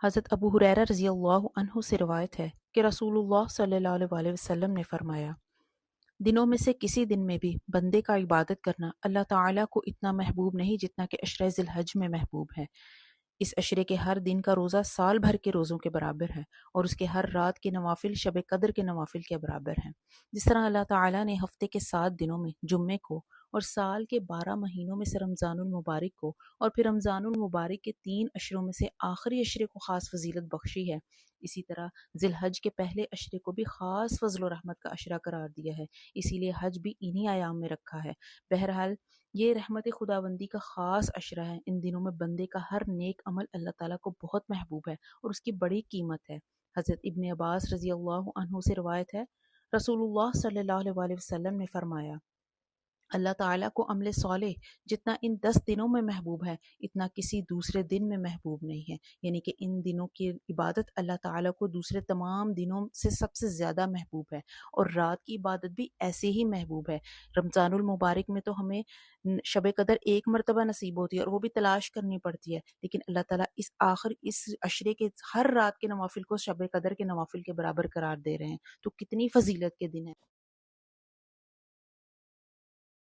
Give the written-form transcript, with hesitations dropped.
حضرت ابو ہریرہ رضی اللہ عنہ سے روایت ہے کہ رسول اللہ صلی اللہ علیہ وسلم نے فرمایا، دنوں میں سے کسی دن میں بھی بندے کا عبادت کرنا اللہ تعالیٰ کو اتنا محبوب نہیں جتنا کہ عشرہ ذی الحج میں محبوب ہے۔ اس عشرے کے ہر دن کا روزہ سال بھر کے روزوں کے برابر ہے، اور اس کے ہر رات کے نوافل شب قدر کے نوافل کے برابر ہیں۔ جس طرح اللہ تعالیٰ نے ہفتے کے 7 دنوں میں جمعے کو اور سال کے 12 مہینوں میں سے رمضان المبارک کو اور پھر رمضان المبارک کے 3 عشروں میں سے آخری عشرے کو خاص فضیلت بخشی ہے، اسی طرح ذی الحج کے پہلے عشرے کو بھی خاص فضل و رحمت کا عشرہ قرار دیا ہے، اسی لیے حج بھی انہی ایام میں رکھا ہے۔ بہرحال یہ رحمت خداوندی کا خاص عشرہ ہے۔ ان دنوں میں بندے کا ہر نیک عمل اللہ تعالیٰ کو بہت محبوب ہے اور اس کی بڑی قیمت ہے۔ حضرت ابن عباس رضی اللہ عنہ سے روایت ہے، رسول اللہ صلی اللہ علیہ وسلم نے فرمایا، اللہ تعالیٰ کو عمل صالح جتنا ان 10 دنوں میں محبوب ہے اتنا کسی دوسرے دن میں محبوب نہیں ہے، یعنی کہ ان دنوں کی عبادت اللہ تعالیٰ کو دوسرے تمام دنوں سے سب سے زیادہ محبوب ہے، اور رات کی عبادت بھی ایسے ہی محبوب ہے۔ رمضان المبارک میں تو ہمیں شب قدر ایک مرتبہ نصیب ہوتی ہے اور وہ بھی تلاش کرنی پڑتی ہے، لیکن اللہ تعالیٰ اس عشرے کے ہر رات کے نوافل کو شب قدر کے نوافل کے برابر قرار دے رہے ہیں، تو کتنی فضیلت کے دن ہے۔